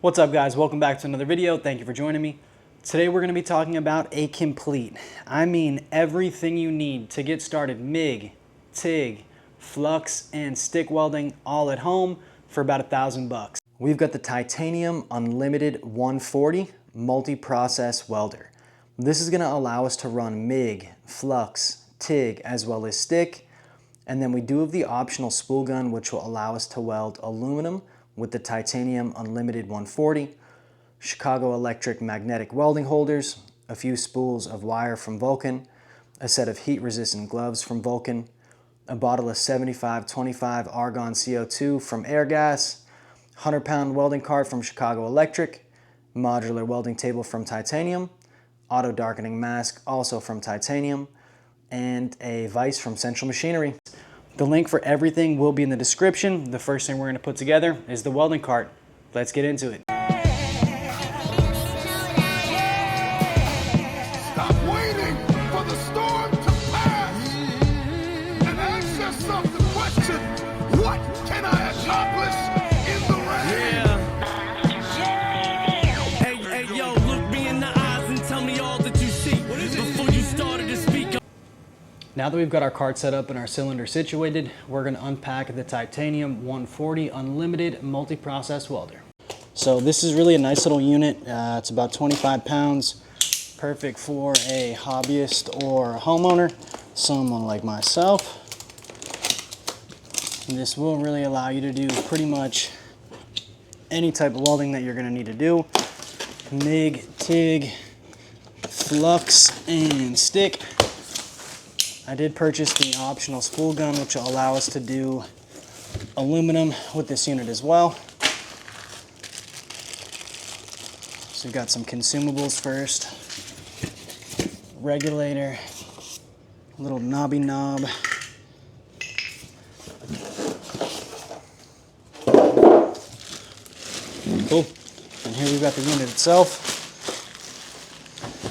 What's up guys, welcome back to another video. Thank you for joining me. Today we're going to be talking about a complete, I mean everything you need to get started MIG, TIG, flux, and stick welding all at home for about $1,000. We've got the Titanium Unlimited 140 multi-process welder. This is going to allow us to run MIG, flux, TIG, as well as stick. And then we do have the optional spool gun, which will allow us to weld aluminum with the Titanium Unlimited 140, Chicago electric magnetic welding holders, a few spools of wire from Vulcan, a set of heat-resistant gloves from Vulcan, a bottle of 75-25 argon CO2 from Airgas, 100-pound welding cart from Chicago Electric, modular welding table from Titanium, auto darkening mask also from Titanium, and a vise from Central Machinery. The link for everything will be in the description. The first thing we're going to put together is the welding cart. Let's get into it. Stop waiting for the storm to pass and ask yourself the question, what can I accomplish in the rain? Hey, yo, look me in the eyes and tell me all that you see before you started to speak. Now that we've got our cart set up and our cylinder situated, we're going to unpack the Titanium 140 Unlimited Multi-Process Welder. So this is really a nice little unit. It's about 25 pounds, perfect for a hobbyist or a homeowner, someone like myself. And this will really allow you to do pretty much any type of welding that you're going to need to do. MIG, TIG, flux, and stick. I did purchase the optional spool gun, which will allow us to do aluminum with this unit as well. So we've got some consumables first. Regulator, little knobby knob. Cool. And here we've got the unit itself.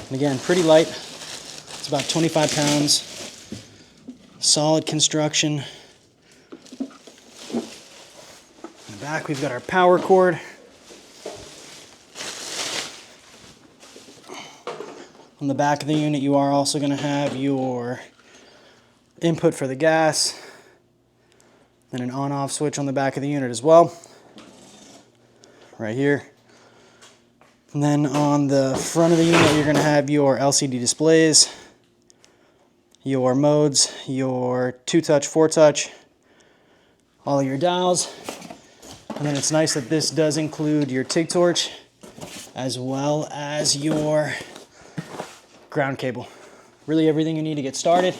And again, pretty light. It's about 25 pounds. Solid construction. In the back we've got our power cord. On the back of the unit you are also going to have your input for the gas and an on-off switch on the back of the unit as well. Right here. And then on the front of the unit you're going to have your LCD displays, your modes, your 2-touch, 4-touch, all of your dials. And then it's nice that this does include your TIG torch as well as your ground cable. Really everything you need to get started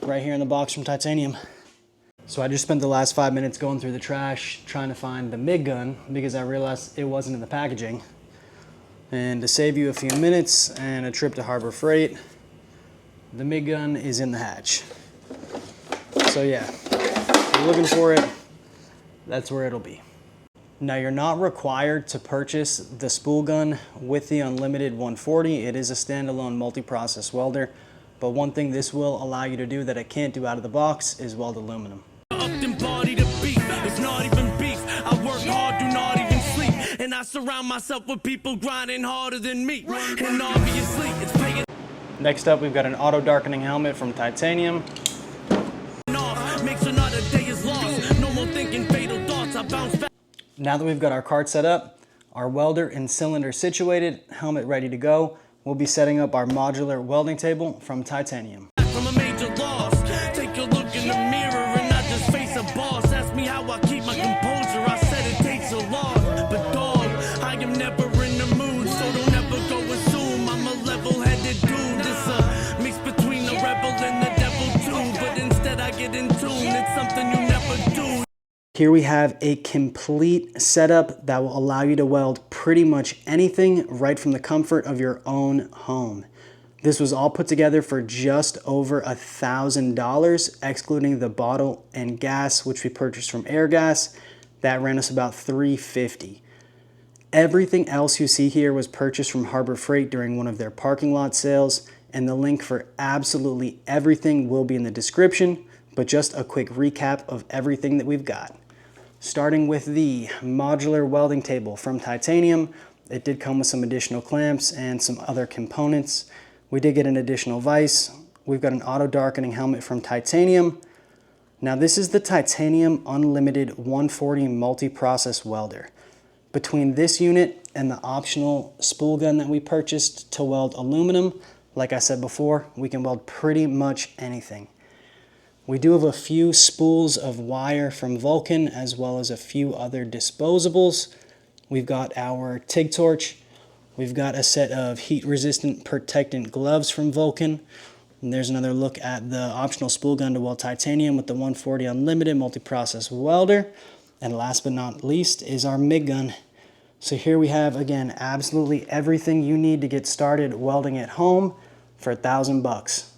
right here in the box from Titanium. So I just spent the last 5 minutes going through the trash trying to find the MIG gun because I realized it wasn't in the packaging. And to save you a few minutes and a trip to Harbor Freight, the MIG gun is in the hatch. So yeah, if you're looking for it, that's where it'll be. Now you're not required to purchase the spool gun with the Unlimited 140. It is a standalone multi-process welder. But one thing this will allow you to do that it can't do out of the box is weld aluminum. It's not even beef. I work hard, do not even sleep. And I surround myself with people grinding harder than me. And obviously it's paying. Next up, we've got an auto darkening helmet from Titanium. Now that we've got our cart set up, our welder and cylinder situated, helmet ready to go, we'll be setting up our modular welding table from Titanium. From a major loss, take a look in the mirror and I just face a boss. Ask me how I keep my composure, I said it takes a lot. But dog, I am never in the mood, so don't ever go assume I'm a level-headed dude. It's a mix between the rebel and the devil too, but instead I get in tune, it's something you never do. Here we have a complete setup that will allow you to weld pretty much anything right from the comfort of your own home. This was all put together for just over $1,000, excluding the bottle and gas, which we purchased from Airgas. That ran us about $350. Everything else you see here was purchased from Harbor Freight during one of their parking lot sales, and the link for absolutely everything will be in the description, but just a quick recap of everything that we've got. Starting with the modular welding table from titanium. It did come with some additional clamps and some other components. We did get an additional vise. We've got an auto darkening helmet from titanium. Now this is the Titanium Unlimited 140 multi-process welder. Between this unit and the optional spool gun that we purchased to weld aluminum, like I said before, we can weld pretty much anything. We do have a few spools of wire from Vulcan, as well as a few other disposables. We've got our TIG torch. We've got a set of heat-resistant protectant gloves from Vulcan. And there's another look at the optional spool gun to weld titanium with the 140 Unlimited multi-process welder. And last but not least is our MIG gun. So here we have, again, absolutely everything you need to get started welding at home for $1,000 bucks.